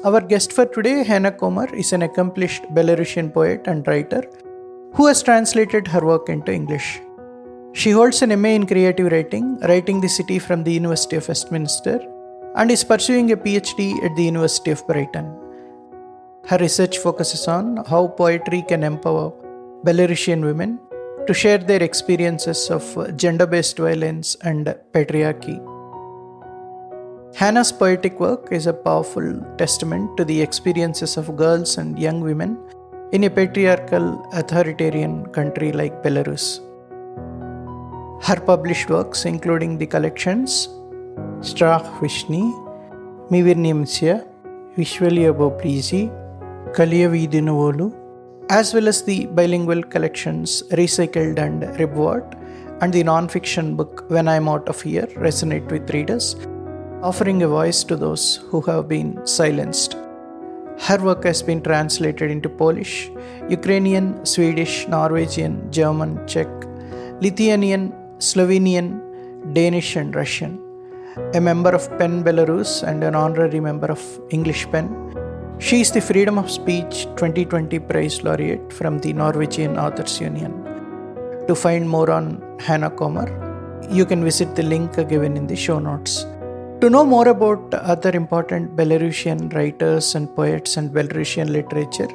Our guest for today, Hanna Komar, is an accomplished Belarusian poet and writer who has translated her work into English. She holds an MA in creative writing, writing the city from the University of Westminster, and is pursuing a PhD at the University of Brighton. Her research focuses on how poetry can empower Belarusian women to share their experiences of gender-based violence and patriarchy. Hanna's poetic work is a powerful testament to the experiences of girls and young women in a patriarchal, authoritarian country like Belarus. Her published works, including the collections Страх, вышыні, вернемся, Вызвалі, Калі, выйду, as well as the bilingual collections Recycled and Ribwort and the non-fiction book When I'm Out of Here resonate with readers, offering a voice to those who have been silenced. Her work has been translated into Polish, Ukrainian, Swedish, Norwegian, German, Czech, Lithuanian, Slovenian, Danish and Russian. A member of PEN Belarus and an honorary member of English PEN, she is the Freedom of Speech 2020 Prize Laureate from the Norwegian Authors Union. To find more on Hanna Komar, you can visit the link given in the show notes. To know more about other important Belarusian writers and poets and Belarusian literature,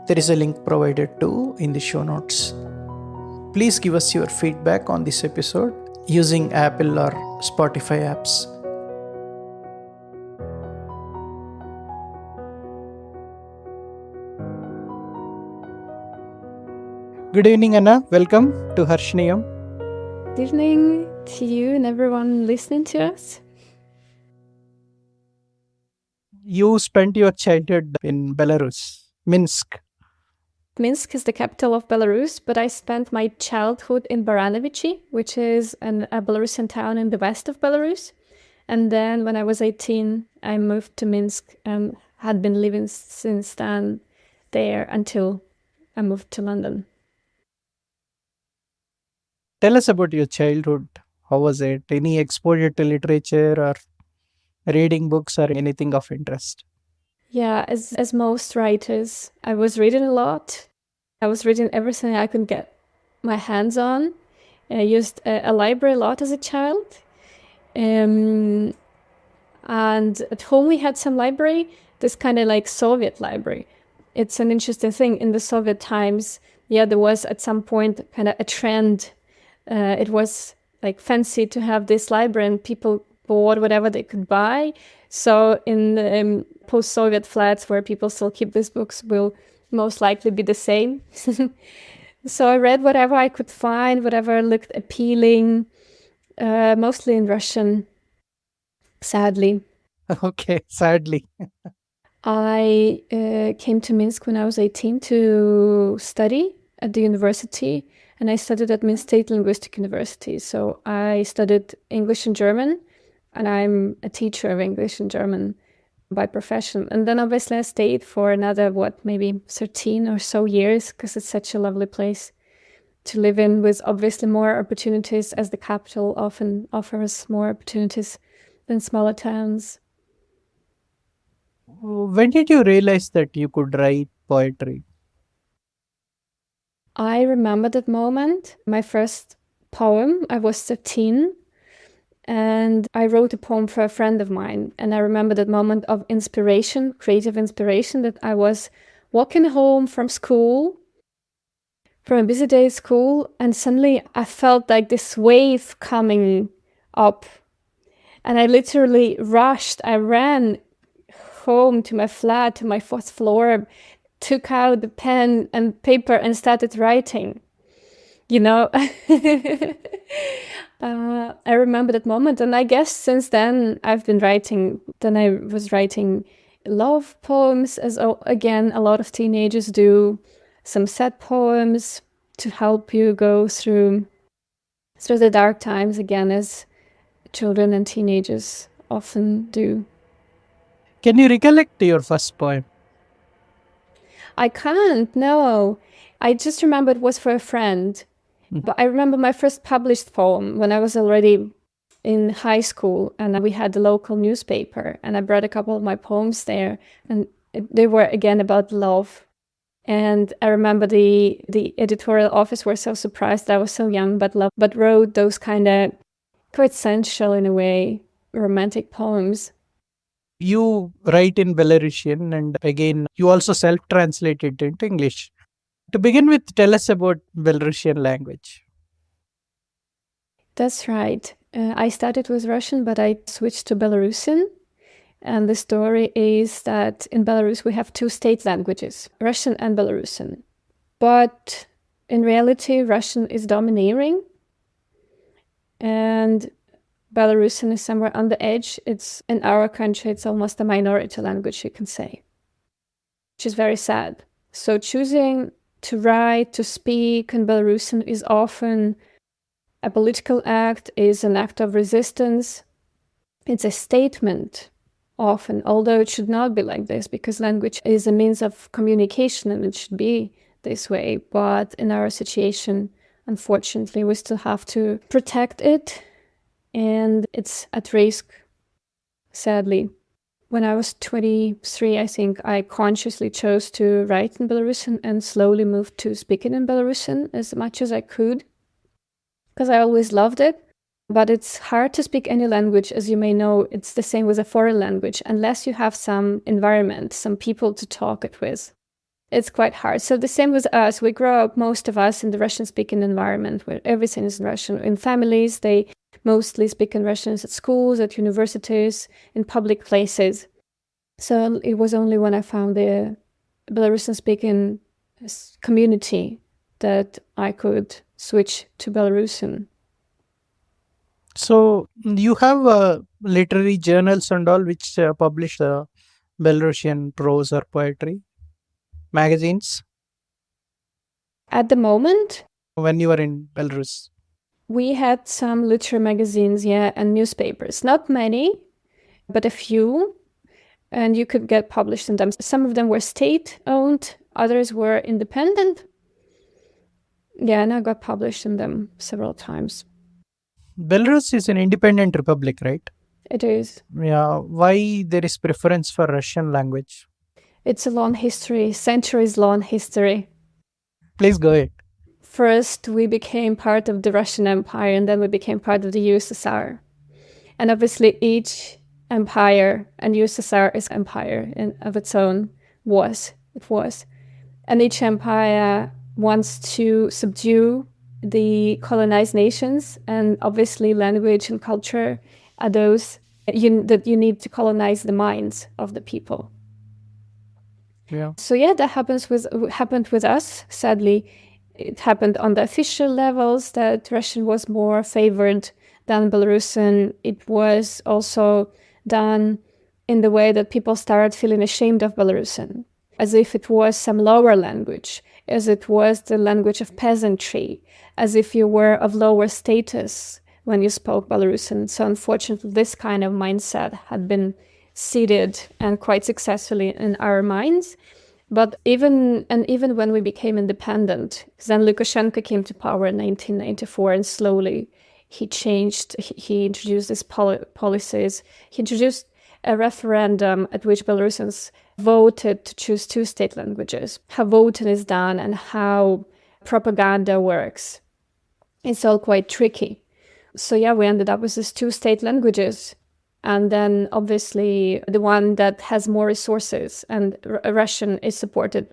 there is a link provided too in the show notes. Please give us your feedback on this episode using Apple or Spotify apps. Good evening, Anna. Welcome to Harshniyam. Good evening to you and everyone listening to us. You spent your childhood in Belarus, Minsk. Minsk is the capital of Belarus, but I spent my childhood in Vyšny, which is a Belarusian town in the west of Belarus. And then when I was 18, I moved to Minsk and had been living since then there until I moved to London. Tell us about your childhood. How was it? Any exposure to literature or reading books or anything of interest? Yeah, as most writers, I was reading a lot. I was reading everything I could get my hands on. I used a library a lot as a child. And at home we had some library, this kind of like Soviet library. It's an interesting thing. In the Soviet times, there was at some point kind of a trend. It was like fancy to have this library and people bought whatever they could buy. So in the post-Soviet flats where people still keep these books will most likely be the same. So I read whatever I could find, whatever looked appealing, mostly in Russian, sadly. Okay, sadly. I came to Minsk when I was 18 to study at the university, and I studied at Minsk State Linguistic University. So I studied English and German, and I'm a teacher of English and German by profession. And then obviously I stayed for another, maybe 13 or so years, because it's such a lovely place to live in with obviously more opportunities, as the capital often offers more opportunities than smaller towns. When did you realize that you could write poetry? I remember that moment, my first poem. I was 13. And I wrote a poem for a friend of mine. And I remember that moment of inspiration, creative inspiration, that I was walking home from school, from a busy day at school, and suddenly I felt like this wave coming up. And I literally rushed. I ran home to my flat, to my fourth floor, took out the pen and paper and started writing. I remember that moment, and I guess since then I've been writing. Then I was writing love poems, as again a lot of teenagers do, some sad poems to help you go through the dark times again, as children and teenagers often do. Can you recollect your first poem? I can't, no. I just remember it was for a friend. But I remember my first published poem when I was already in high school, and we had the local newspaper, and I brought a couple of my poems there, and they were again about love. And I remember the editorial office were so surprised that I was so young, but wrote those kind of quite sensual, in a way, romantic poems. You write in Belarusian, and again, you also self-translated into English. To begin with, tell us about Belarusian language. That's right. I started with Russian, but I switched to Belarusian. And the story is that in Belarus we have two state languages, Russian and Belarusian. But in reality, Russian is domineering, and Belarusian is somewhere on the edge. It's in our country, it's almost a minority language, you can say, which is very sad. So choosing to write, to speak in Belarusian is often a political act, is an act of resistance. It's a statement often, although it should not be like this, because language is a means of communication and it should be this way. But in our situation, unfortunately, we still have to protect it, and it's at risk, sadly. When I was 23, I think I consciously chose to write in Belarusian and slowly moved to speaking in Belarusian as much as I could, because I always loved it. But it's hard to speak any language. As you may know, it's the same with a foreign language. Unless you have some environment, some people to talk it with, it's quite hard. So the same with us. We grow up, most of us, in the Russian-speaking environment where everything is in Russian. In families, they mostly speak in Russian at schools, at universities, in public places. So it was only when I found the Belarusian-speaking community that I could switch to Belarusian. So you have literary journals and all which publish Belarusian prose or poetry, magazines, At the moment, when you were in Belarus. we had some literary magazines, yeah, and newspapers. Not many, but a few, and you could get published in them. Some of them were state-owned, others were independent. Yeah, and I got published in them several times. Belarus is an independent republic, right? It is. Yeah. Why there is preference for Russian language? It's a long history, centuries-long history. Please go ahead. First, we became part of the Russian Empire, and then we became part of the USSR. And obviously, each empire, and USSR is empire of its own, it was. And each empire wants to subdue the colonized nations, and obviously language and culture are those that you need to colonize the minds of the people. Yeah. So yeah, that happened with us. Sadly, it happened on the official levels that Russian was more favored than Belarusian. It was also done in the way that people started feeling ashamed of Belarusian, as if it was some lower language, as it was the language of peasantry, as if you were of lower status when you spoke Belarusian. So unfortunately, this kind of mindset had been seeded, and quite successfully, in our minds. But even when we became independent, then Lukashenko came to power in 1994, and slowly he changed, he introduced these policies. He introduced a referendum at which Belarusians voted to choose two state languages. How voting is done and how propaganda works. It's all quite tricky. So yeah, we ended up with these two state languages. And then obviously the one that has more resources, and Russian is supported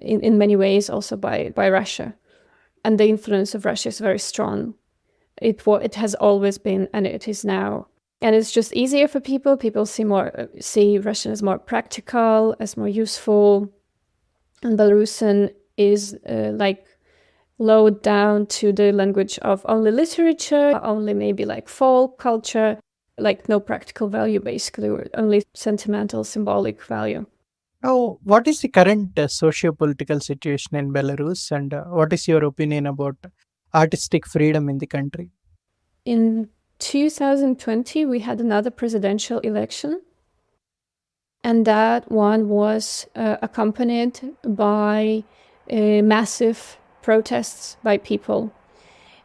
in many ways also by Russia. And the influence of Russia is very strong. It has always been, and it is now. And it's just easier for people. People see Russian as more practical, as more useful. And Belarusian is like lowered down to the language of only literature, only maybe like folk culture, like no practical value basically, or only sentimental, symbolic value. Now, what is the current socio-political situation in Belarus, and what is your opinion about artistic freedom in the country? In 2020, we had another presidential election, and that one was accompanied by massive protests by people,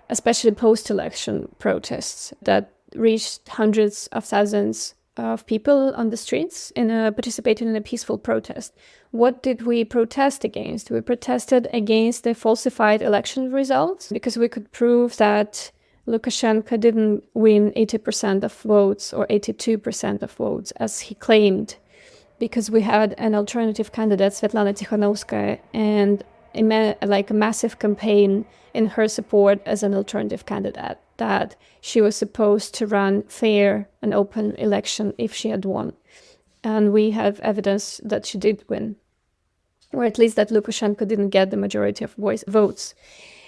especially post-election protests that reached hundreds of thousands of people on the streets participating in a peaceful protest. What did we protest against? We protested against the falsified election results because we could prove that Lukashenko didn't win 80% of votes or 82% of votes, as he claimed, because we had an alternative candidate, Svetlana Tikhanovskaya, and a massive campaign in her support as an alternative candidate, that she was supposed to run fair and open election if she had won. And we have evidence that she did win, or at least that Lukashenko didn't get the majority of votes.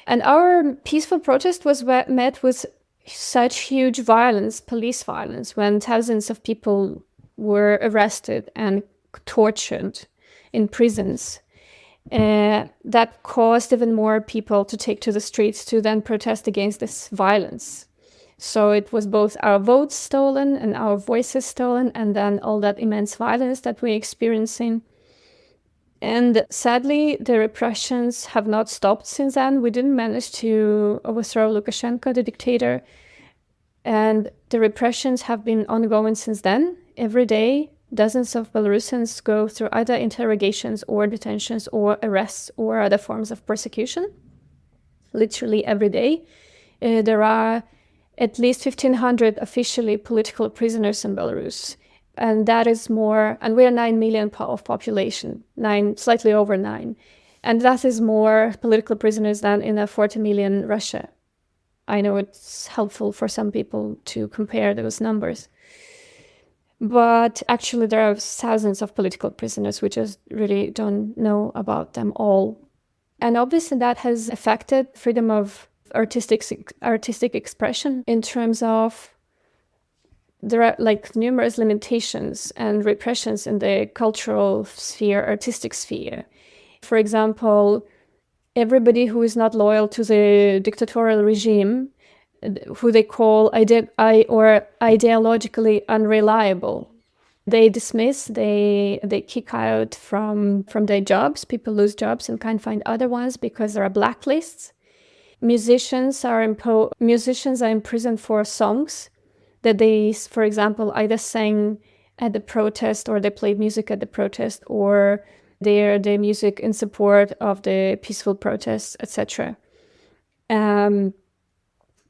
And our peaceful protest was met with such huge violence, police violence, when thousands of people were arrested and tortured in prisons. That caused even more people to take to the streets to then protest against this violence. So it was both our votes stolen and our voices stolen, and then all that immense violence that we're experiencing. And sadly, the repressions have not stopped since then. We didn't manage to overthrow Lukashenko, the dictator. And the repressions have been ongoing since then. Every day, dozens of Belarusians go through either interrogations or detentions or arrests or other forms of persecution. Literally every day. There are at least 1,500 officially political prisoners in Belarus. And that is more, and we are 9 million of population, slightly over 9. And that is more political prisoners than in a 40 million Russia. I know it's helpful for some people to compare those numbers. But actually there are thousands of political prisoners. We just really don't know about them all. And obviously that has affected freedom of artistic expression in terms of there are numerous limitations and repressions in the cultural sphere, artistic sphere. For example, everybody who is not loyal to the dictatorial regime, who they call ideologically unreliable, they dismiss, they kick out from their jobs. People lose jobs and can't find other ones because there are blacklists. Musicians are imprisoned for songs that they, for example, either sang at the protest or they played music at the protest or their music in support of the peaceful protests, etc.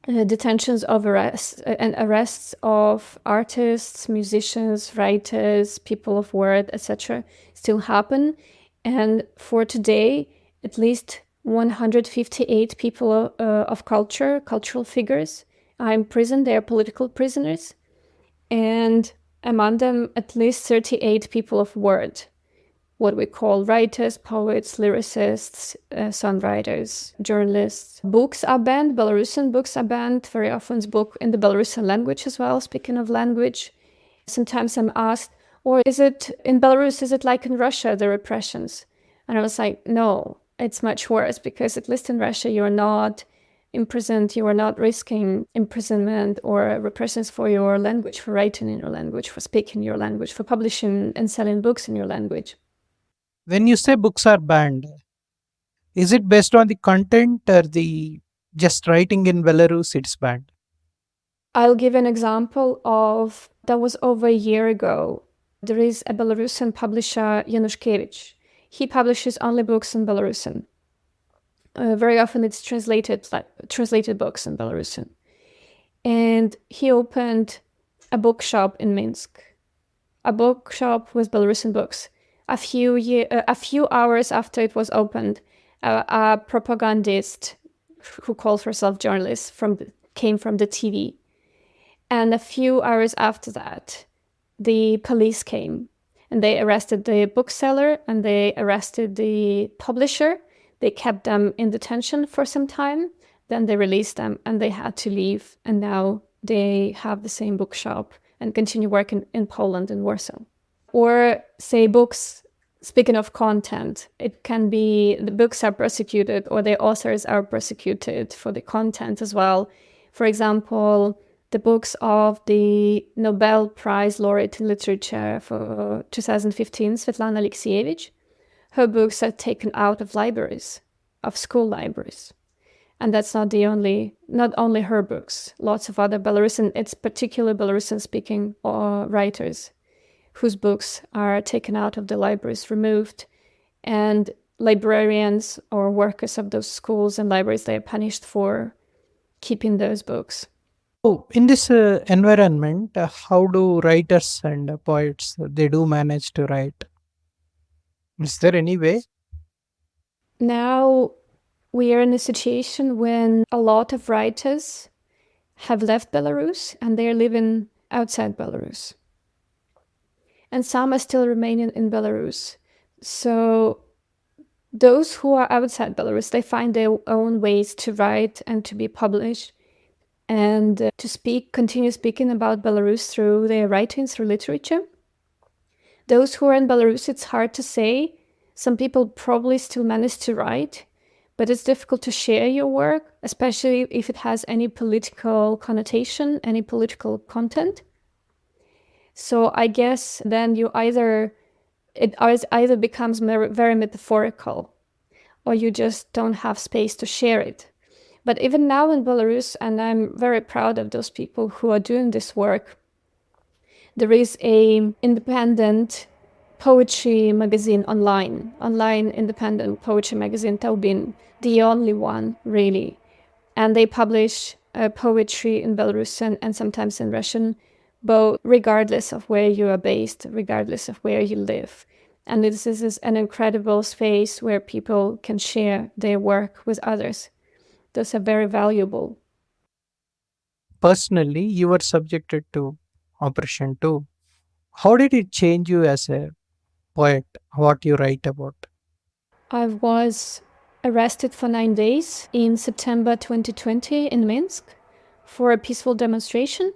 Detentions of arrests of artists, musicians, writers, people of word, etc. still happen. And for today, at least 158 people of cultural figures are in prison. They are political prisoners. And among them, at least 38 people of word, what we call writers, poets, lyricists, songwriters, journalists. Books are banned. Belarusian books are banned. Very often books in the Belarusian language as well. Speaking of language, sometimes I'm asked, or is it in Belarus, is it like in Russia, the repressions? And I was like, no, it's much worse, because at least in Russia, you are not imprisoned, you are not risking imprisonment or repressions for your language, for writing in your language, for speaking your language, for publishing and selling books in your language. When you say books are banned, is it based on the content or the just writing in Belarus it's banned? I'll give an example of, that was over a year ago. There is a Belarusian publisher, Yanushkevich. He publishes only books in Belarusian. Very often it's translated books in Belarusian. And he opened a bookshop in Minsk, a bookshop with Belarusian books. A few hours after it was opened, a propagandist who calls herself journalist came from the TV. And a few hours after that, the police came and they arrested the bookseller and they arrested the publisher. They kept them in detention for some time. Then they released them and they had to leave. And now they have the same bookshop and continue working in Poland, in Warsaw. Or say books, speaking of content, it can be the books are persecuted or the authors are persecuted for the content as well. For example, the books of the Nobel Prize laureate in literature for 2015, Svetlana Alexievich, her books are taken out of libraries, of school libraries. And that's not only her books, lots of other Belarusian, it's particularly Belarusian-speaking writers whose books are taken out of the libraries, removed, and librarians or workers of those schools and libraries, they are punished for keeping those books. Oh, in this environment, how do writers and poets they do manage to write? Is there any way? Now we are in a situation when a lot of writers have left Belarus and they're living outside Belarus. And some are still remaining in Belarus. So those who are outside Belarus, they find their own ways to write and to be published and to continue speaking about Belarus through their writing, through literature. Those who are in Belarus, it's hard to say. Some people probably still manage to write, but it's difficult to share your work, especially if it has any political connotation, any political content. So I guess then it either becomes very metaphorical, or you just don't have space to share it. But even now in Belarus, and I'm very proud of those people who are doing this work, there is a independent poetry magazine online independent poetry magazine, Taubin, the only one really. And they publish poetry in Belarusian and sometimes in Russian, both regardless of where you are based, regardless of where you live. And this is an incredible space where people can share their work with others. Those are very valuable. Personally, you were subjected to oppression too. How did it change you as a poet, what you write about? I was arrested for 9 days in September 2020 in Minsk for a peaceful demonstration.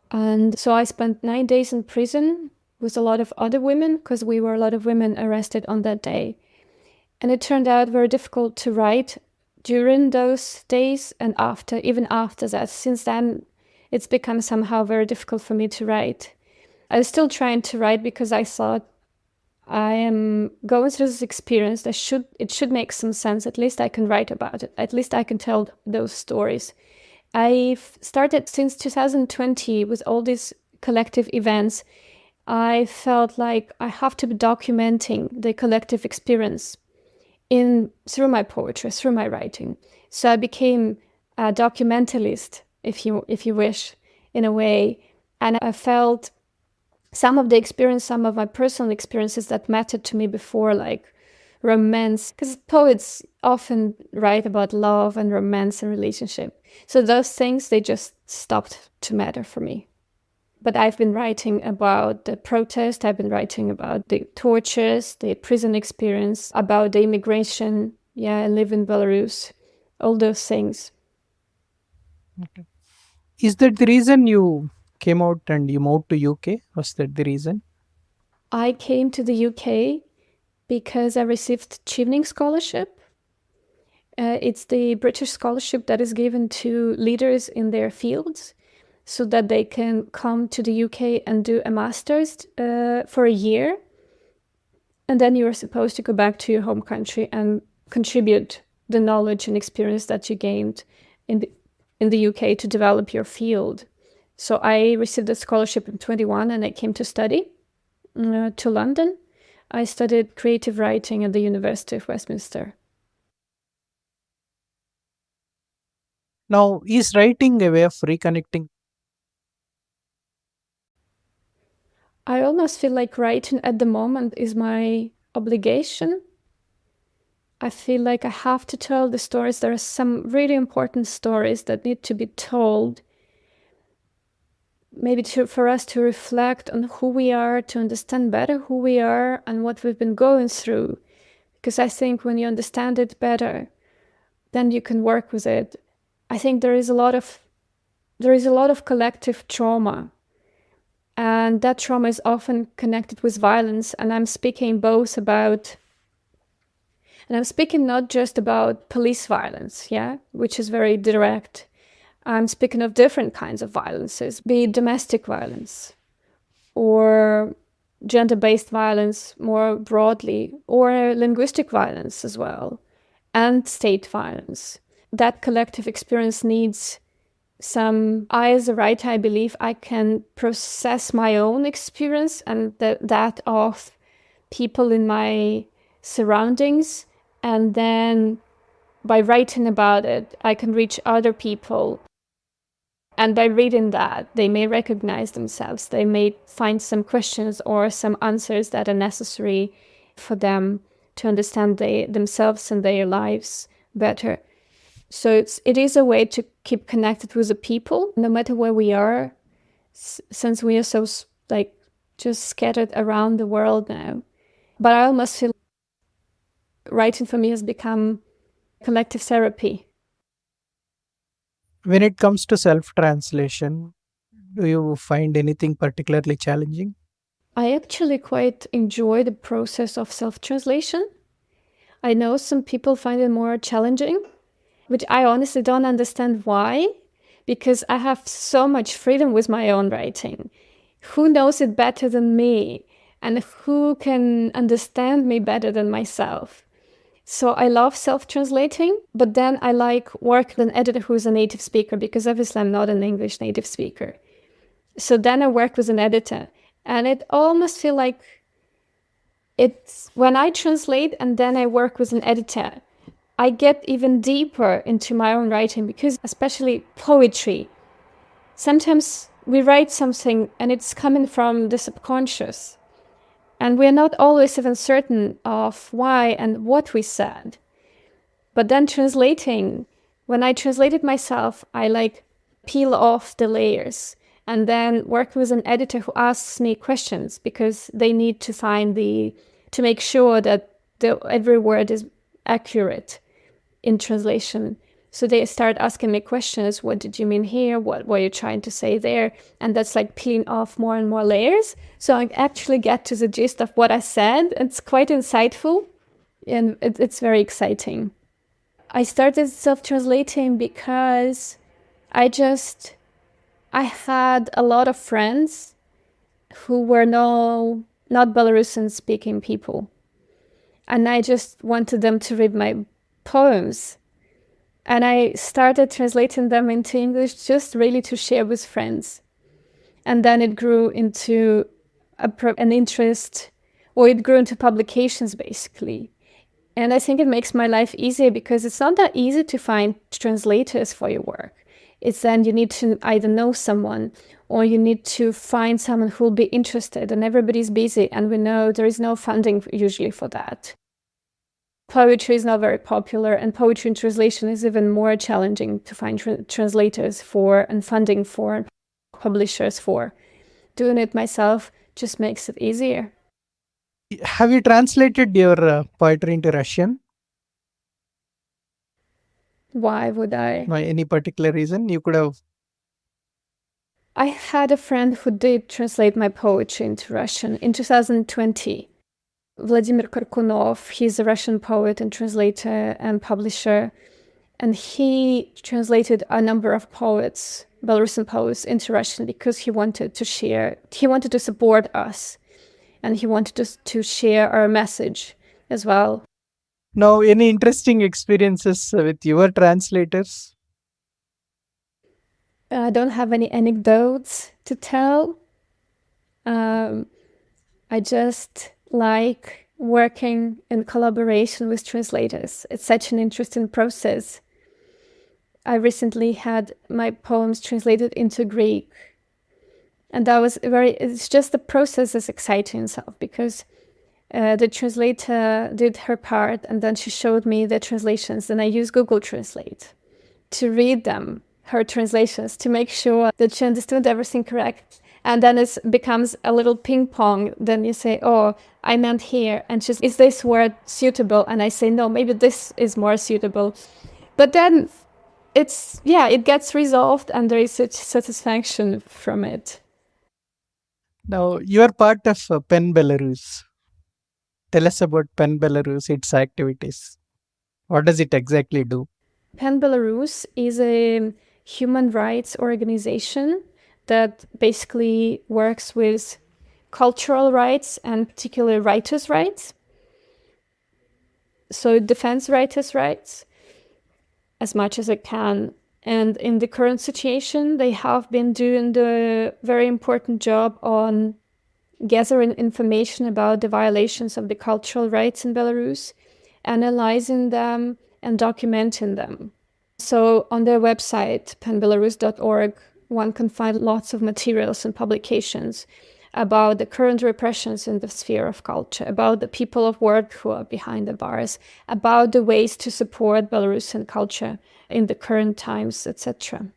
And so I spent 9 days in prison with a lot of other women, because we were a lot of women arrested on that day. And it turned out very difficult to write during those days and even after that. Since then, it's become somehow very difficult for me to write. I was still trying to write because I thought I am going through this experience. It should make some sense. At least I can write about it. At least I can tell those stories. I've started since 2020 with all these collective events. I felt like I have to be documenting the collective experience through my poetry, through my writing. So I became a documentalist, if you wish, in a way. And I felt some of my personal experiences that mattered to me before, like romance, because poets often write about love and romance and relationship. So those things, they just stopped to matter for me. But I've been writing about the protest, I've been writing about the tortures, the prison experience, about the immigration, I live in Belarus, all those things. Okay. Is that the reason you came out and you moved to UK? Was that the reason? I came to the UK because I received Chevening Scholarship. It's the British scholarship that is given to leaders in their fields, so that they can come to the UK and do a master's for a year. And then you are supposed to go back to your home country and contribute the knowledge and experience that you gained in the UK to develop your field. So I received a scholarship in 21 and I came to study to London. I studied creative writing at the University of Westminster. Now, is writing a way of reconnecting? I almost feel like writing at the moment is my obligation. I feel like I have to tell the stories. There are some really important stories that need to be told. Maybe for us to reflect on who we are, to understand better who we are and what we've been going through. Because I think when you understand it better, then you can work with it. I think there is a lot of collective trauma. And that trauma is often connected with violence. And I'm speaking not just about police violence, which is very direct. I'm speaking of different kinds of violences, be it domestic violence or gender-based violence more broadly, or linguistic violence as well. and state violence. That collective experience needs I, as a writer, I believe I can process my own experience and that of people in my surroundings, and then by writing about it, I can reach other people. And by reading that, they may recognize themselves. They may find some questions or some answers that are necessary for them to understand themselves and their lives better. So it is a way to keep connected with the people, no matter where we are, since we are so just scattered around the world now. But I almost feel writing for me has become collective therapy. When it comes to self-translation, do you find anything particularly challenging? I actually quite enjoy the process of self-translation. I know some people find it more challenging, which I honestly don't understand why, because I have so much freedom with my own writing. Who knows it better than me? And who can understand me better than myself? So I love self-translating, but then I like work with an editor who's a native speaker, because obviously I'm not an English native speaker. So then I work with an editor, and it almost feels like it's when I translate and then I work with an editor, I get even deeper into my own writing, because especially poetry, sometimes we write something and it's coming from the subconscious. And we're not always even certain of why and what we said. But then translating, when I translated myself, I peel off the layers and then work with an editor who asks me questions, because they need to to make sure that every word is accurate in translation. So they start asking me questions. What did you mean here? What were you trying to say there? And that's like peeling off more and more layers. So I actually get to the gist of what I said. It's quite insightful, and it's very exciting. I started self-translating because I had a lot of friends who were not Belarusian speaking people. And I just wanted them to read my poems. And I started translating them into English just really to share with friends. And then it grew into an interest, or it grew into publications, basically. And I think it makes my life easier, because it's not that easy to find translators for your work. It's then you need to either know someone, or you need to find someone who will be interested, and everybody's busy. And we know there is no funding usually for that. Poetry is not very popular, and poetry in translation is even more challenging to find translators for and funding for, publishers for. Doing it myself just makes it easier. Have you translated your poetry into Russian? Why would I? By any particular reason? You could have. I had a friend who did translate my poetry into Russian in 2020. Vladimir Karkunov, he's a Russian poet and translator and publisher, and he translated a number of poets, Belarusian poets, into Russian, because he wanted to support us, and he wanted to share our message as well. Now, any interesting experiences with your translators? I don't have any anecdotes to tell. I just like working in collaboration with translators. It's such an interesting process. I recently had my poems translated into Greek. And that was it's just the process is exciting itself, because the translator did her part, and then she showed me the translations, and I used Google Translate to read them, her translations, to make sure that she understood everything correct. And then it becomes a little ping pong. Then you say, oh, I meant here. And she's, is this word suitable? And I say, no, maybe this is more suitable. But then it gets resolved, and there is such satisfaction from it. Now, you are part of PEN Belarus. Tell us about PEN Belarus, its activities. What does it exactly do? PEN Belarus is a human rights organization that basically works with cultural rights and particularly writers' rights. So it defends writers' rights as much as it can. And in the current situation, they have been doing the very important job on gathering information about the violations of the cultural rights in Belarus, analyzing them and documenting them. So on their website, panbelarus.org, one can find lots of materials and publications about the current repressions in the sphere of culture, about the people of work who are behind the bars, about the ways to support Belarusian culture in the current times, etc.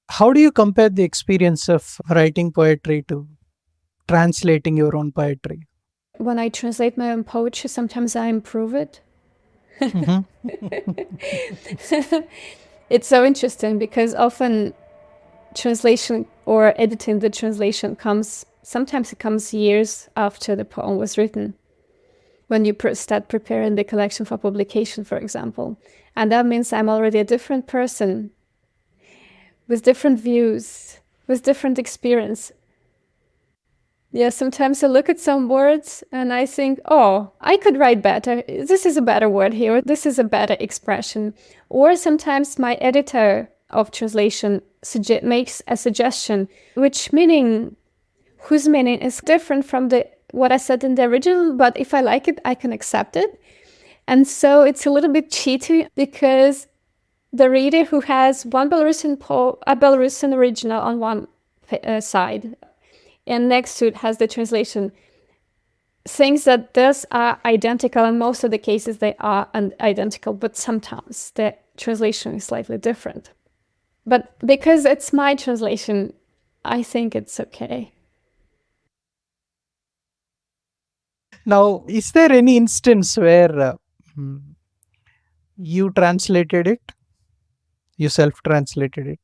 How do you compare the experience of writing poetry to translating your own poetry? When I translate my own poetry, sometimes I improve it. Mhm. It's so interesting because often translation or editing the translation sometimes it comes years after the poem was written, when you start preparing the collection for publication, for example. And that means I'm already a different person with different views, with different experience. Yeah, sometimes I look at some words and I think, oh, I could write better. This is a better word here. This is a better expression. Or sometimes my editor of translation makes a suggestion, whose meaning is different from what I said in the original, but if I like it, I can accept it. And so it's a little bit cheaty because the reader who has one a Belarusian original on one side, and next to it has the translation, thinks that those are identical. In most of the cases, they are identical, but sometimes the translation is slightly different. But because it's my translation, I think it's okay. Now, is there any instance where you translated it, you self-translated it,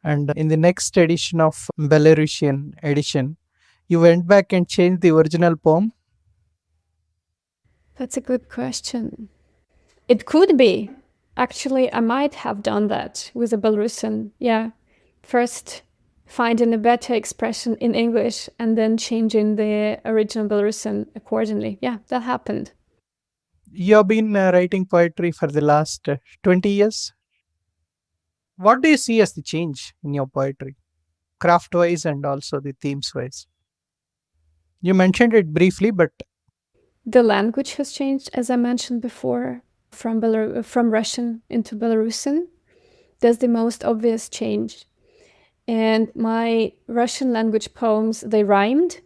and in the next edition of Belarusian edition, you went back and changed the original poem? That's a good question. It could be. Actually, I might have done that with a Belarusian. Yeah. First finding a better expression in English and then changing the original Belarusian accordingly. Yeah, that happened. You have been writing poetry for the last 20 years. What do you see as the change in your poetry, craft-wise and also the themes-wise? You mentioned it briefly, but The language has changed, as I mentioned before, from Russian into Belarusian. That's the most obvious change. And my Russian language poems, they rhymed.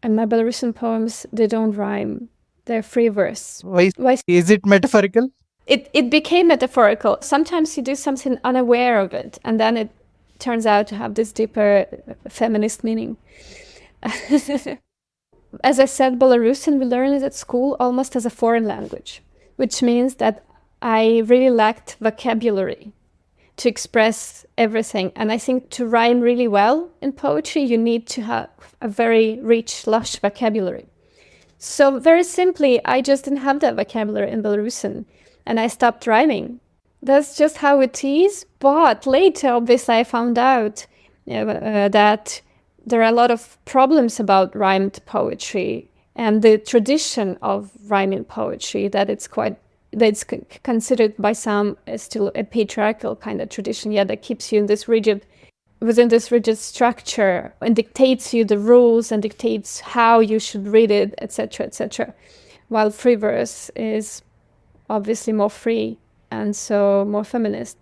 And my Belarusian poems, they don't rhyme. They're free verse. why is it metaphorical? It became metaphorical. Sometimes you do something unaware of it, and then it turns out to have this deeper feminist meaning. As I said, Belarusian, we learn it at school almost as a foreign language, which means that I really lacked vocabulary to express everything. And I think to rhyme really well in poetry, you need to have a very rich, lush vocabulary. So very simply, I just didn't have that vocabulary in Belarusian, and I stopped rhyming. That's just how it is. But later, obviously, I found out that there are a lot of problems about rhymed poetry and the tradition of rhyming poetry, that it's considered by some still a patriarchal kind of tradition, that keeps you in within this rigid structure and dictates you the rules and dictates how you should read it, etc., etc. While free verse is obviously more free and so more feminist,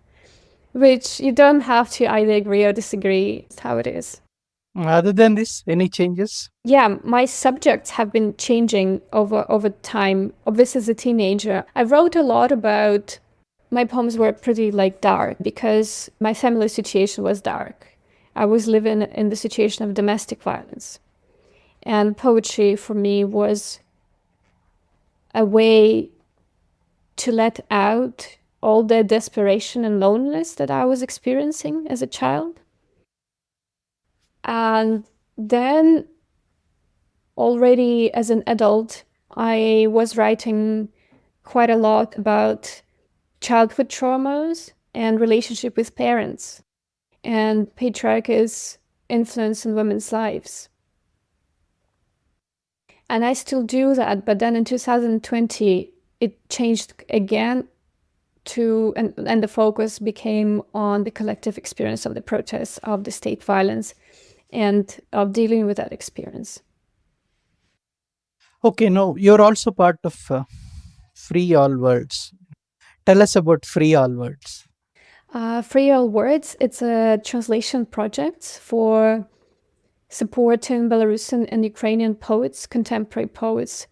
which you don't have to either agree or disagree. It's how it is. Other than this, any changes? Yeah, my subjects have been changing over time. Obviously, as a teenager, I wrote a lot about. My poems were pretty dark because my family situation was dark. I was living in the situation of domestic violence. And poetry for me was a way to let out all the desperation and loneliness that I was experiencing as a child. And then already as an adult, I was writing quite a lot about childhood traumas and relationship with parents and patriarchy's influence in women's lives. And I still do that, but then in 2020, it changed again and the focus became on the collective experience of the protests, of the state violence, and of dealing with that experience. Okay, now you're also part of Free All Words. Tell us about Free All Words. Free All Words, it's a translation project for supporting Belarusian and Ukrainian poets, contemporary poets,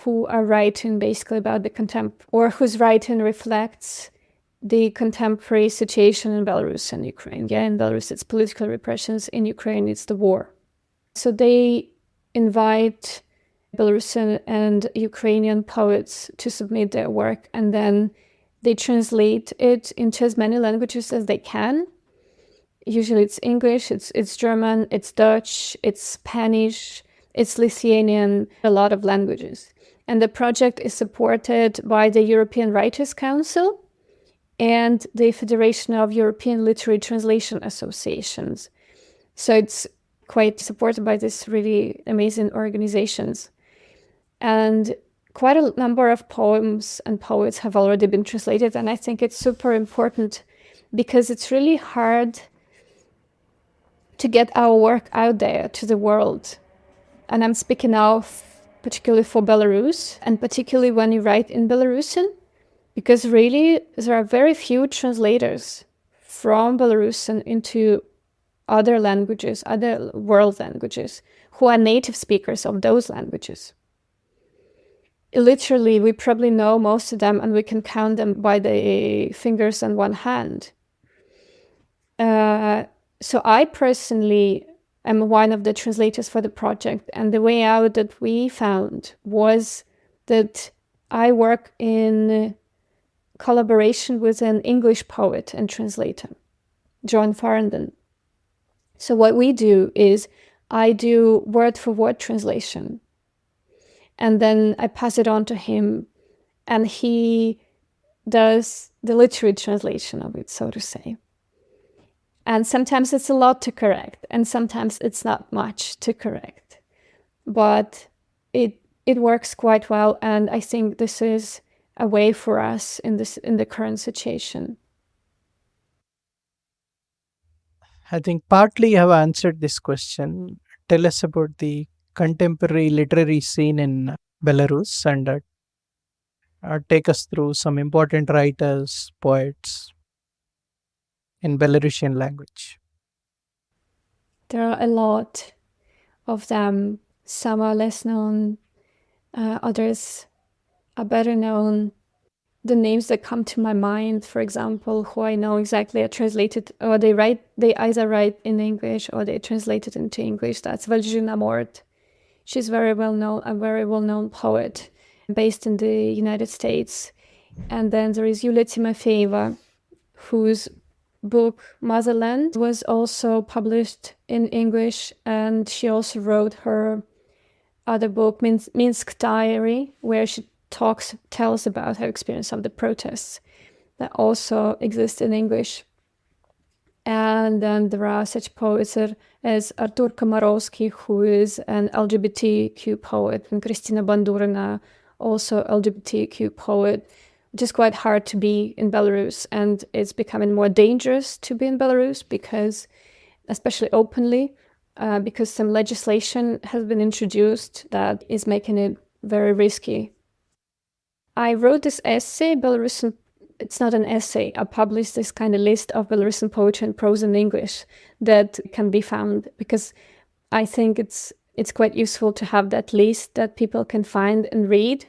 who are writing basically about the or whose writing reflects the contemporary situation in Belarus and Ukraine. Yeah, in Belarus, it's political repressions. In Ukraine, it's the war. So they invite Belarusian and Ukrainian poets to submit their work, and then they translate it into as many languages as they can. Usually it's English, it's German, it's Dutch, it's Spanish, it's Lithuanian, a lot of languages. And the project is supported by the European Writers' Council and the Federation of European Literary Translation Associations. So it's quite supported by these really amazing organizations. And quite a number of poems and poets have already been translated, and I think it's super important because it's really hard to get our work out there to the world. And I'm speaking now particularly for Belarus, and particularly when you write in Belarusian, because really there are very few translators from Belarusian into other languages, other world languages, who are native speakers of those languages. Literally, we probably know most of them, and we can count them by the fingers on one hand. So I personally am one of the translators for the project, and the way out that we found was that I work in collaboration with an English poet and translator, John Farrington. So what we do is I do word-for-word translation, and then I pass it on to him, and he does the literary translation of it, so to say. And sometimes it's a lot to correct, and sometimes it's not much to correct. But it works quite well, and I think this is a way for us in the current situation. I think partly you have answered this question. Tell us about the contemporary literary scene in Belarus and take us through some important writers, poets in Belarusian language. There are a lot of them. Some are less known, others are better known. The names that come to my mind, for example, who I know exactly are translated, or they either write in English or they translated into English. That's Volodya. She's a very well-known poet based in the United States. And then there is Yulia Timofeyeva, whose book Motherland was also published in English, and she also wrote her other book, Minsk Diary, where she tells about her experience of the protests, that also exist in English. And then there are such poets as Artur Komarovsky, who is an LGBTQ poet, and Kristina Bandurina, also LGBTQ poet, which is quite hard to be in Belarus, and it's becoming more dangerous to be in Belarus because, especially openly, because some legislation has been introduced that is making it very risky. I wrote this essay, Belarusian. It's not an essay. I published this kind of list of Belarusian poetry and prose in English that can be found, because I think it's quite useful to have that list that people can find and read.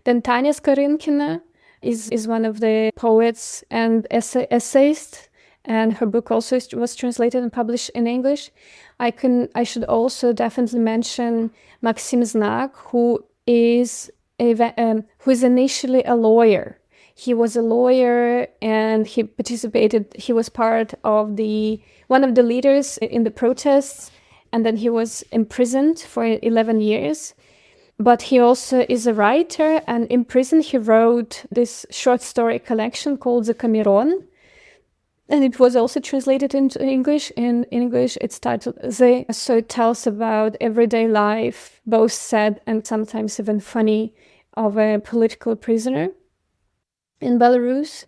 Then Tanya Skorinkina is one of the poets and essayists, and her book also was translated and published in English. I should also definitely mention Maxim Znak, who is initially a lawyer. He was a lawyer, and he was part of one of the leaders in the protests, and then he was imprisoned for 11 years. But he also is a writer, and in prison he wrote this short story collection called The Cameron. And it was also translated into English. In English, it's titled "Ze," so it tells about everyday life, both sad and sometimes even funny, of a political prisoner in Belarus.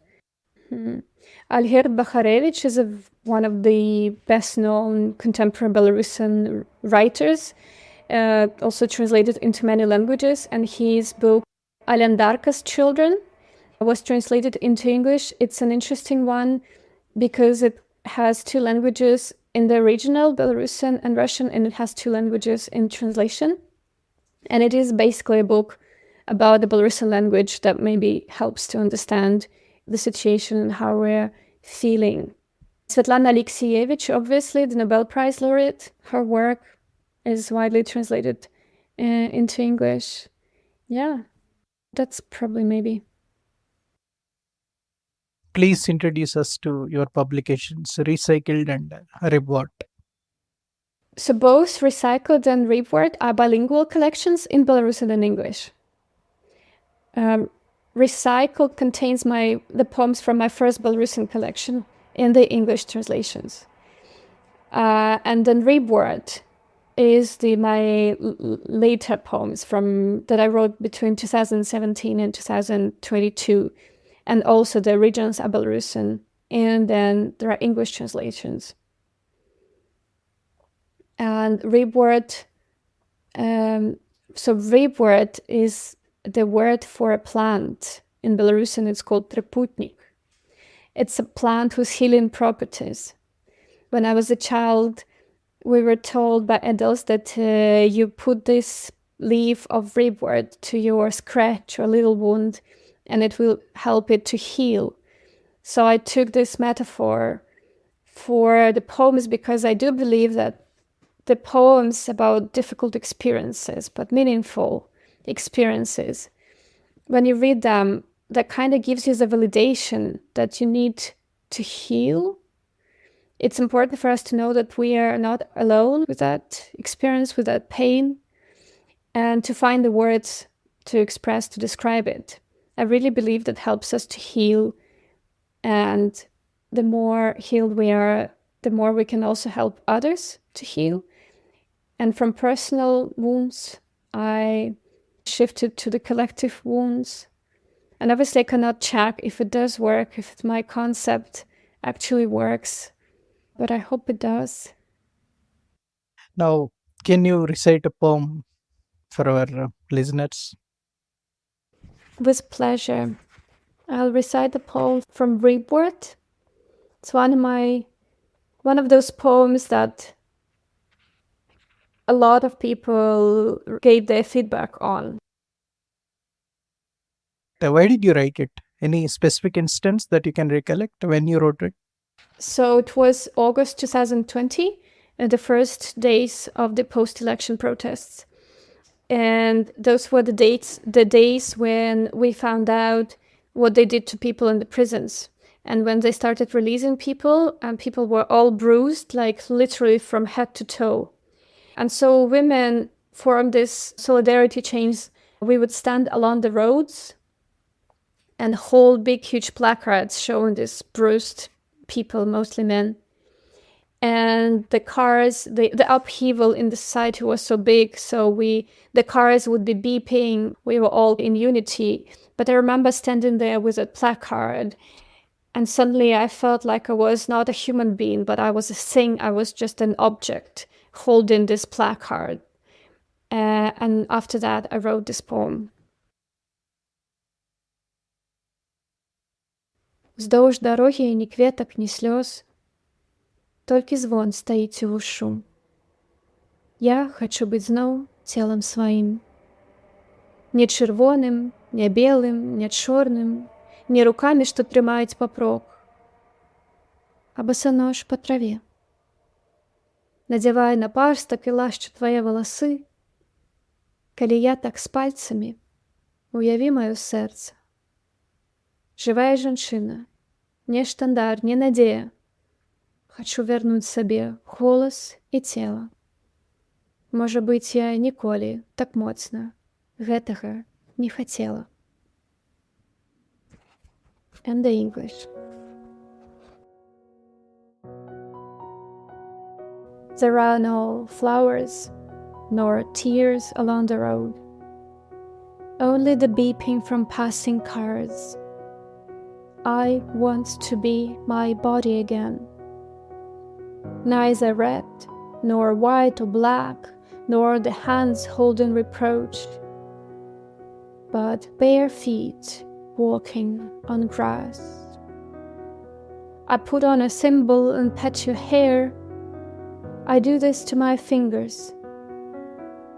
Algerd Bakharevich is one of the best-known contemporary Belarusian writers, also translated into many languages, and his book Alandarka's Children was translated into English. It's an interesting one because it has two languages in the original, Belarusian and Russian, and it has two languages in translation. And it is basically a book about the Belarusian language that maybe helps to understand the situation and how we're feeling. Svetlana Alexievich, obviously, the Nobel Prize laureate, her work is widely translated into English. Yeah, that's probably maybe. Please introduce us to your publications, Recycled and Ribwort. So both Recycled and Ribwort are bilingual collections in Belarusian and English. Recycled contains the poems from my first Belarusian collection in the English translations. And then Ribwort is my later poems that I wrote between 2017 and 2022. And also the originals are Belarusian, and then there are English translations. And Ribwort, so Ribwort is the word for a plant. In Belarusian, it's called treputnik. It's a plant with healing properties. When I was a child, we were told by adults that you put this leaf of Ribwort to your scratch or little wound, and it will help it to heal. So I took this metaphor for the poems because I do believe that the poems about difficult experiences, but meaningful experiences, when you read them, that kind of gives you the validation that you need to heal. It's important for us to know that we are not alone with that experience, with that pain, and to find the words to express, to describe it. I really believe that helps us to heal, and the more healed we are, the more we can also help others to heal. And from personal wounds, I shifted to the collective wounds. And obviously I cannot check if it does work, if my concept actually works, but I hope it does. Now, can you recite a poem for our listeners? With pleasure. I'll recite a poem from Ribwort. It's one of those poems that a lot of people gave their feedback on. Why did you write it? Any specific instance that you can recollect when you wrote it? So it was August 2020, the first days of the post-election protests. And those were the days when we found out what they did to people in the prisons. And when they started releasing people, and people were all bruised, like literally from head to toe. And so women formed this solidarity chains. We would stand along the roads and hold big, huge placards showing these bruised people, mostly men. And the cars, the upheaval in the society was so big, so the cars would be beeping. We were all in unity. But I remember standing there with a placard, and suddenly I felt like I was not a human being, but I was a thing. I was just an object holding this placard. And after that, I wrote this poem. Вздовж дороги ні кветок, ні слез, толькі звон стаіць у вушу. Я хачу быць зноў целам сваім. Не чырвоным, не белым, не чорным, не рукамі, што трымаюць папрок, а босанож па траве. Надзявай на парстак і лашчу твае валасы. Калі я так з пальцамі, уяві маё сэрца. Жывая жанчына, не штандар, не надзея. Хачу вярнуць сабе голас і цела. Можа быць, я ніколі так моцна гэтага не хацела. And the English. There are no flowers, nor tears along the road. Only the beeping from passing cars. I want to be my body again. Neither red, nor white or black, nor the hands holding reproach, but bare feet walking on grass. I put on a symbol and pet your hair. I do this to my fingers.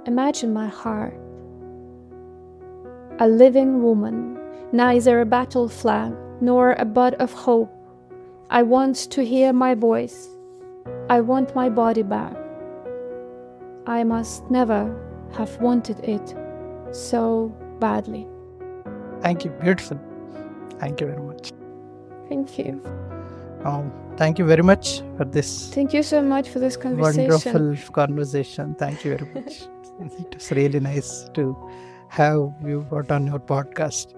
Imagine my heart. A living woman, neither a battle flag nor a bud of hope. I want to hear my voice. I want my body back. I must never have wanted it so badly. Thank you. Beautiful. Thank you very much. Thank you. Thank you very much for this Thank you so much for this conversation. wonderful conversation. Thank you very much. It was really nice to have you brought on your podcast.